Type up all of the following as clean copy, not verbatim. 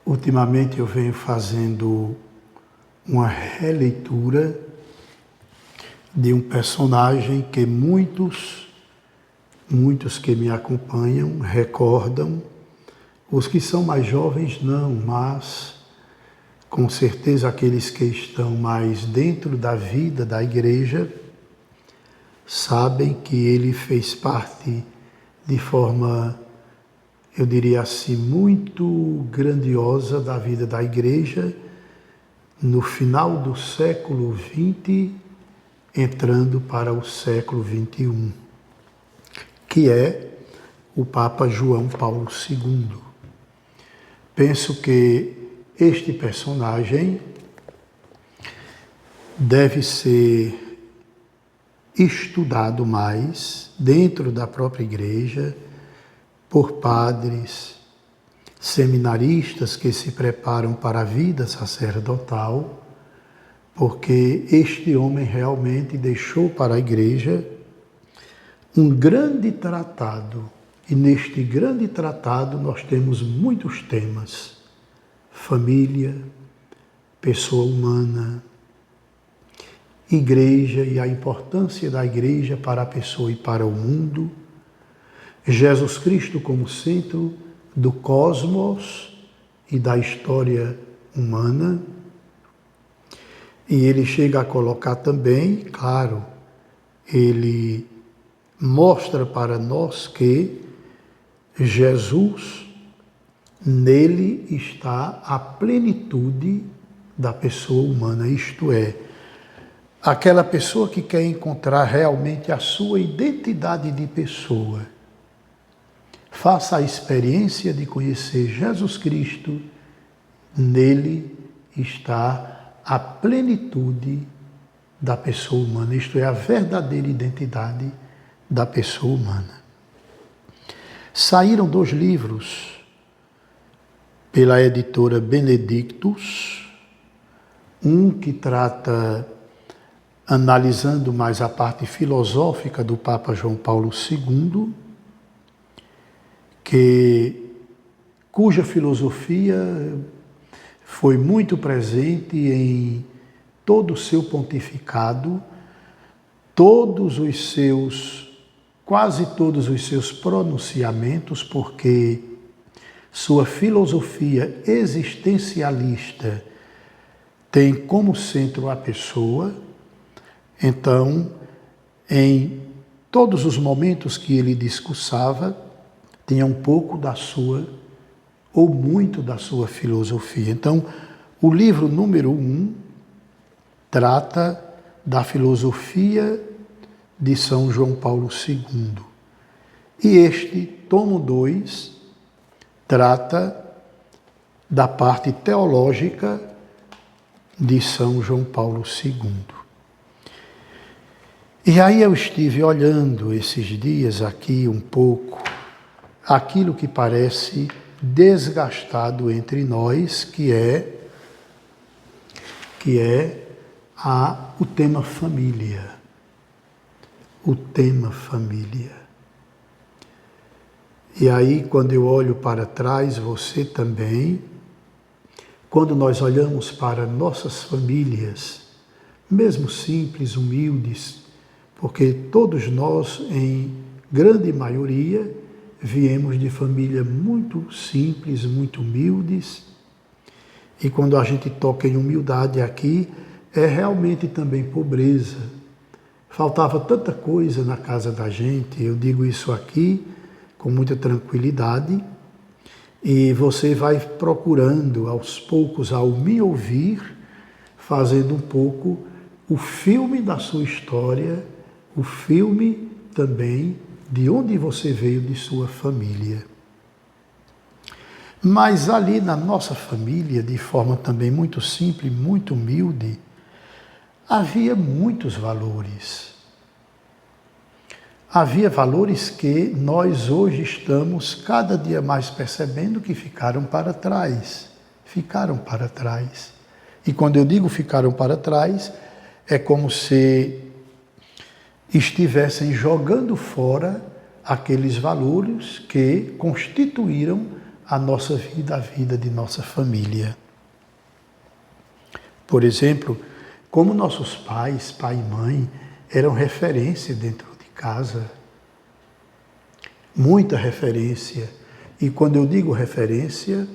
Ultimamente eu venho fazendo uma releitura de um personagem que muitos que me acompanham recordam, os que são mais jovens não, mas com certeza aqueles que estão mais dentro da vida da igreja sabem que ele fez parte de forma, eu diria assim, muito grandiosa da vida da igreja no final do século XX, entrando para o século XXI, que é o Papa João Paulo II. Penso que este personagem deve ser estudado mais dentro da própria igreja, por padres, seminaristas que se preparam para a vida sacerdotal, porque este homem realmente deixou para a igreja um grande tratado. E neste grande tratado nós temos muitos temas: família, pessoa humana, igreja e a importância da igreja para a pessoa e para o mundo, Jesus Cristo como centro do cosmos e da história humana. E ele chega a colocar também, claro, ele mostra para nós que Jesus, nele está a plenitude da pessoa humana, isto é, aquela pessoa que quer encontrar realmente a sua identidade de pessoa, faça a experiência de conhecer Jesus Cristo, nele está a plenitude da pessoa humana, isto é, a verdadeira identidade da pessoa humana. Saíram 2 livros pela editora Benedictus, um que trata, analisando mais a parte filosófica do Papa João Paulo II, cuja filosofia foi muito presente em todo o seu pontificado, quase todos os seus pronunciamentos, porque sua filosofia existencialista tem como centro a pessoa. Então, em todos os momentos que ele discursava, tinha um pouco da sua, ou muito da sua filosofia. Então, o livro número 1 trata da filosofia de São João Paulo II. E este, tomo 2, trata da parte teológica de São João Paulo II. E aí eu estive olhando esses dias aqui um pouco aquilo que parece desgastado entre nós, que é o tema família. O tema família. E aí, quando eu olho para trás, você também, quando nós olhamos para nossas famílias, mesmo simples, humildes, porque todos nós, em grande maioria, viemos de família muito simples, muito humildes, e quando a gente toca em humildade aqui, é realmente também pobreza. Faltava tanta coisa na casa da gente, eu digo isso aqui com muita tranquilidade, e você vai procurando aos poucos, ao me ouvir, fazendo um pouco o filme da sua história, o filme também de onde você veio, de sua família. Mas ali na nossa família, de forma também muito simples, muito humilde, havia muitos valores. Havia valores que nós hoje estamos cada dia mais percebendo que ficaram para trás. Ficaram para trás. E quando eu digo ficaram para trás, é como se estivessem jogando fora aqueles valores que constituíram a nossa vida, a vida de nossa família. Por exemplo, como nossos pais, pai e mãe, eram referência dentro de casa, muita referência. E quando eu digo referência,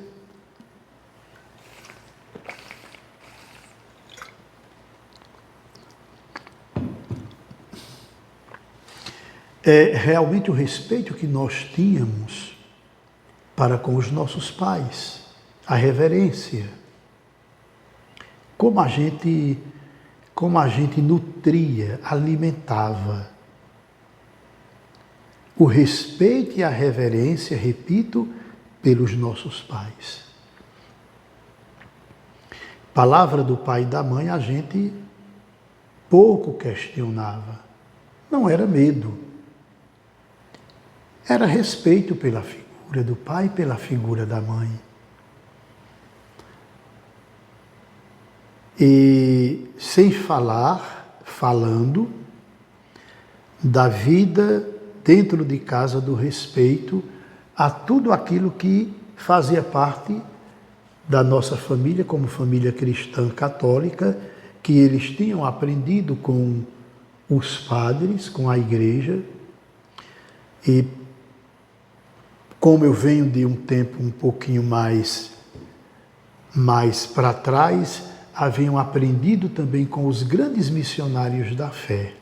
é realmente o respeito que nós tínhamos para com os nossos pais, a reverência. Como a gente nutria, alimentava o respeito e a reverência, repito, pelos nossos pais. Palavra do pai e da mãe a gente pouco questionava. Não era medo. Era respeito pela figura do pai e pela figura da mãe. E sem falar, falando da vida dentro de casa, do respeito a tudo aquilo que fazia parte da nossa família, como família cristã católica, que eles tinham aprendido com os padres, com a igreja. E como eu venho de um tempo um pouquinho mais para trás, haviam aprendido também com os grandes missionários da fé.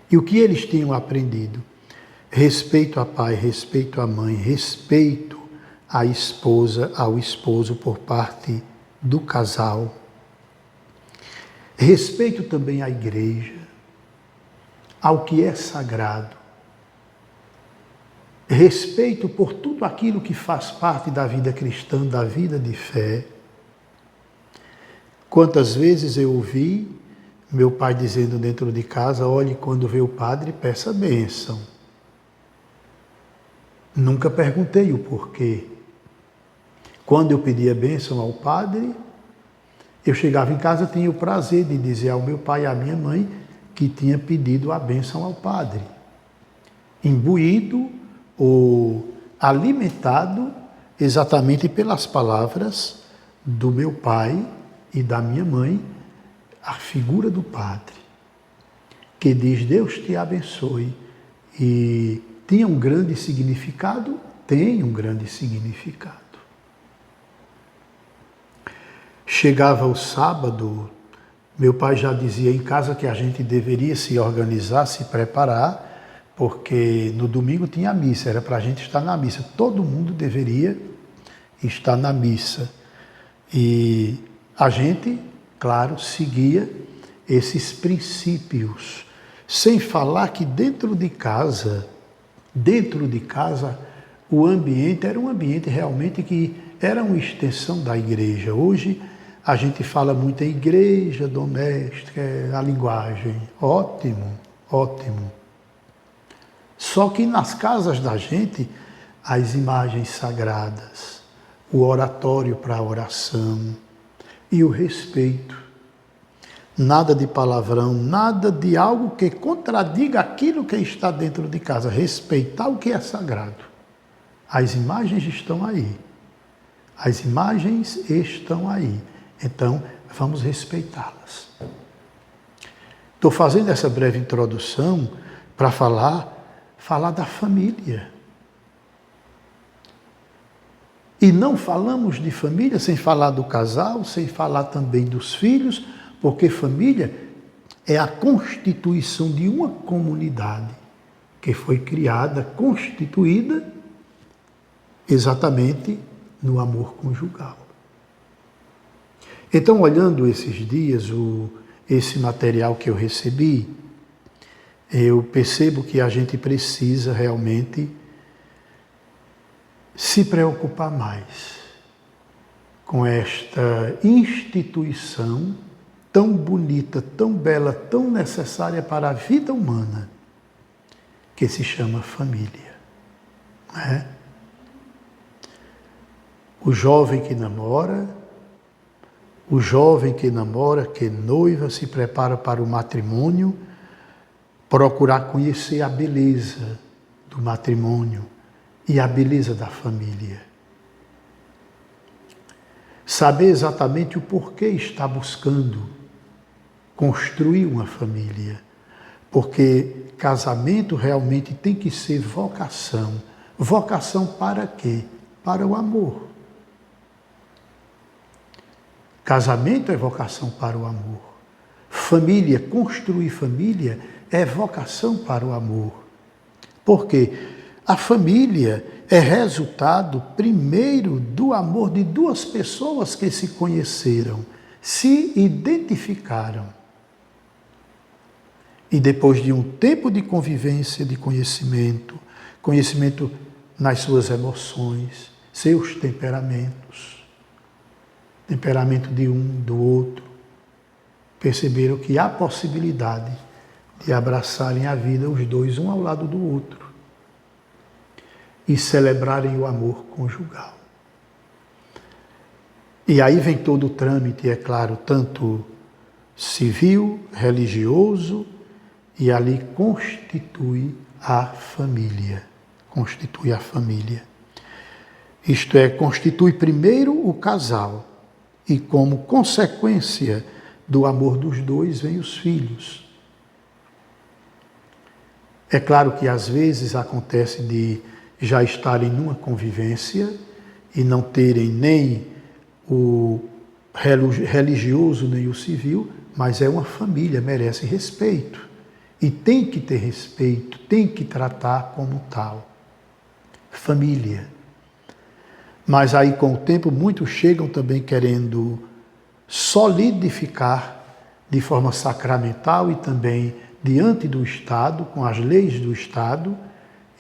E o que eles tinham aprendido? Respeito a pai, respeito à mãe, respeito à esposa, ao esposo por parte do casal. Respeito também à igreja, ao que é sagrado. Respeito por tudo aquilo que faz parte da vida cristã, da vida de fé. Quantas vezes eu ouvi meu pai dizendo dentro de casa, olhe, quando vê o padre, peça bênção. Nunca perguntei o porquê. Quando eu pedia bênção ao padre, eu chegava em casa, tinha o prazer de dizer ao meu pai e à minha mãe que tinha pedido a bênção ao padre. Imbuído ou alimentado exatamente pelas palavras do meu pai e da minha mãe, a figura do padre, que diz, Deus te abençoe. E tinha um grande significado, tem um grande significado. Chegava o sábado, meu pai já dizia em casa que a gente deveria se organizar, se preparar, porque no domingo tinha missa, era para a gente estar na missa. Todo mundo deveria estar na missa. E a gente, claro, seguia esses princípios, sem falar que dentro de casa, o ambiente era um ambiente realmente que era uma extensão da igreja. Hoje a gente fala muito em igreja doméstica, a linguagem, ótimo, ótimo. Só que nas casas da gente, as imagens sagradas, o oratório para a oração e o respeito. Nada de palavrão, nada de algo que contradiga aquilo que está dentro de casa. Respeitar o que é sagrado. As imagens estão aí. As imagens estão aí. Então, vamos respeitá-las. Estou fazendo essa breve introdução para falar da família. E não falamos de família sem falar do casal, sem falar também dos filhos, porque família é a constituição de uma comunidade que foi criada, constituída exatamente no amor conjugal. Então, olhando esses dias, esse material que eu recebi, eu percebo que a gente precisa realmente se preocupar mais com esta instituição tão bonita, tão bela, tão necessária para a vida humana, que se chama família. Não é? O jovem que namora, que noiva, se prepara para o matrimônio, procurar conhecer a beleza do matrimônio, e a beleza da família. Saber exatamente o porquê está buscando construir uma família. Porque casamento realmente tem que ser vocação. Vocação para quê? Para o amor. Casamento é vocação para o amor. Família, construir família é vocação para o amor. Por quê? A família é resultado primeiro do amor de duas pessoas que se conheceram, se identificaram. E depois de um tempo de convivência, de conhecimento, conhecimento nas suas emoções, seus temperamentos, temperamento de um, do outro, perceberam que há possibilidade de abraçarem a vida os dois, um ao lado do outro, e celebrarem o amor conjugal. E aí vem todo o trâmite, é claro, tanto civil, religioso, e ali constitui a família. Constitui a família. Isto é, constitui primeiro o casal, e como consequência do amor dos dois vem os filhos. É claro que às vezes acontece de já estarem numa convivência e não terem nem o religioso nem o civil, mas é uma família, merece respeito. E tem que ter respeito, tem que tratar como tal. Família. Mas aí com o tempo muitos chegam também querendo solidificar de forma sacramental e também diante do Estado, com as leis do Estado,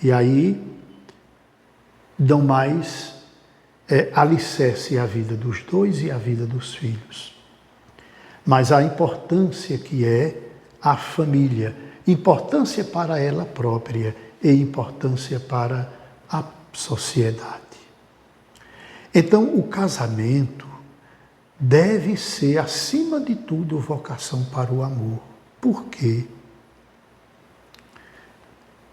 e aí dão mais alicerce à vida dos dois e à vida dos filhos. Mas a importância que é a família, importância para ela própria e importância para a sociedade. Então, o casamento deve ser, acima de tudo, vocação para o amor. Por quê?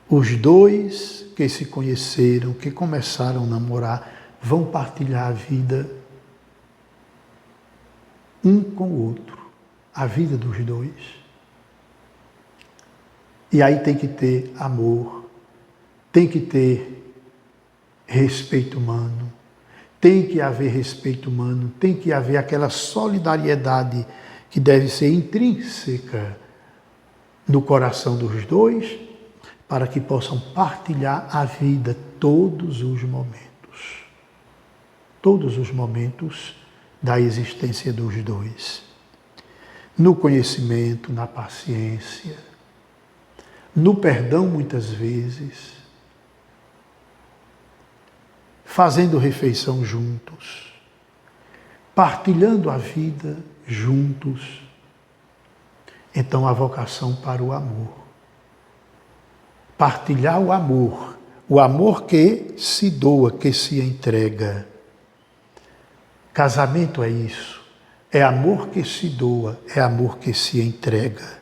Os dois que se conheceram, que começaram a namorar, vão partilhar a vida um com o outro, a vida dos dois. E aí tem que ter amor, tem que ter respeito humano, tem que haver respeito humano, tem que haver aquela solidariedade que deve ser intrínseca no coração dos dois, para que possam partilhar a vida todos os momentos. Todos os momentos da existência dos dois. No conhecimento, na paciência, no perdão muitas vezes, fazendo refeição juntos, partilhando a vida juntos. Então a vocação para o amor. Partilhar o amor que se doa, que se entrega. Casamento é isso, é amor que se doa, é amor que se entrega.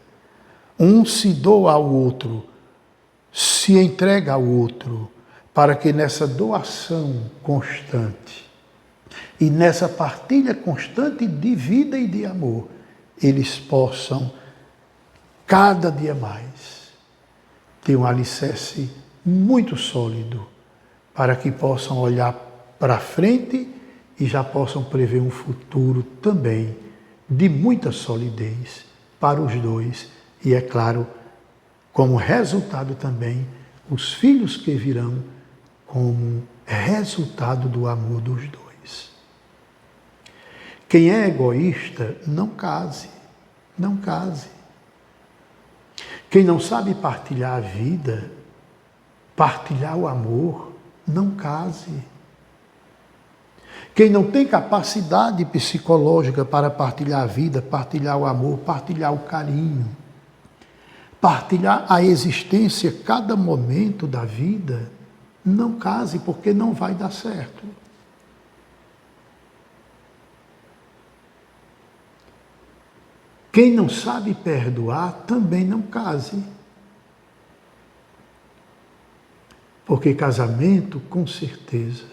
Um se doa ao outro, se entrega ao outro, para que nessa doação constante e nessa partilha constante de vida e de amor, eles possam, cada dia mais, ter um alicerce muito sólido, para que possam olhar para frente e já possam prever um futuro também de muita solidez para os dois. E é claro, como resultado também, os filhos que virão como resultado do amor dos dois. Quem é egoísta, não case, não case. Quem não sabe partilhar a vida, partilhar o amor, não case. Quem não tem capacidade psicológica para partilhar a vida, partilhar o amor, partilhar o carinho, partilhar a existência, cada momento da vida, não case, porque não vai dar certo. Quem não sabe perdoar, também não case. Porque casamento, com certeza,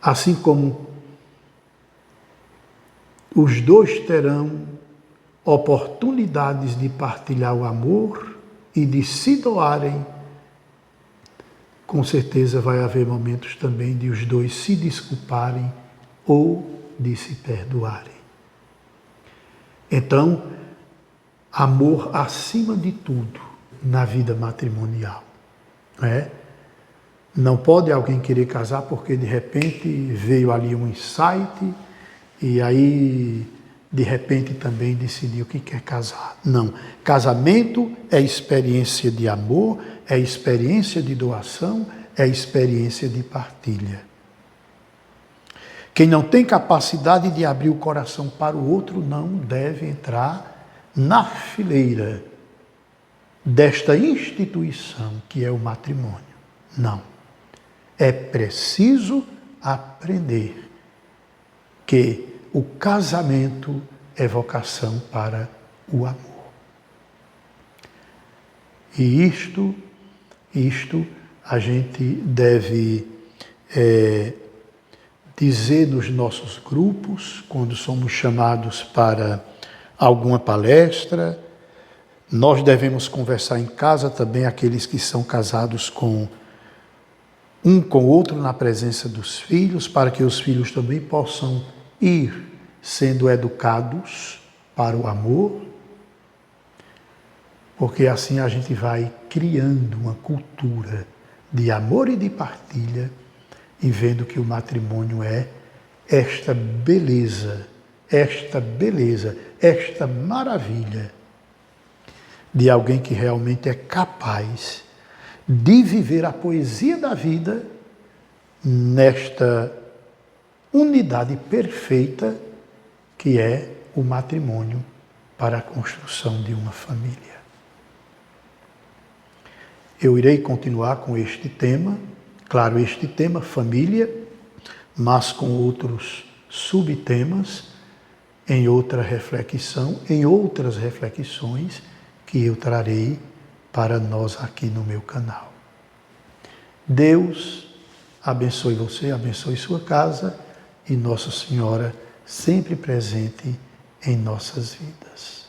assim como os dois terão oportunidades de partilhar o amor e de se doarem, com certeza vai haver momentos também de os dois se desculparem ou de se perdoarem. Então, amor acima de tudo na vida matrimonial. Não pode alguém querer casar porque de repente veio ali um insight e aí de repente também decidiu que quer casar. Não. Casamento é experiência de amor, é experiência de doação, é experiência de partilha. Quem não tem capacidade de abrir o coração para o outro não deve entrar na fileira desta instituição que é o matrimônio. Não. É preciso aprender que o casamento é vocação para o amor. E isto a gente deve dizer nos nossos grupos, quando somos chamados para alguma palestra. Nós devemos conversar em casa também, aqueles que são casados um com o outro na presença dos filhos, para que os filhos também possam ir sendo educados para o amor, porque assim a gente vai criando uma cultura de amor e de partilha e vendo que o matrimônio é esta beleza, esta maravilha de alguém que realmente é capaz de viver a poesia da vida nesta unidade perfeita que é o matrimônio para a construção de uma família. Eu irei continuar com este tema, claro, este tema família, mas com outros subtemas em outra reflexão, em outras reflexões que eu trarei para nós aqui no meu canal. Deus abençoe você, abençoe sua casa e Nossa Senhora sempre presente em nossas vidas.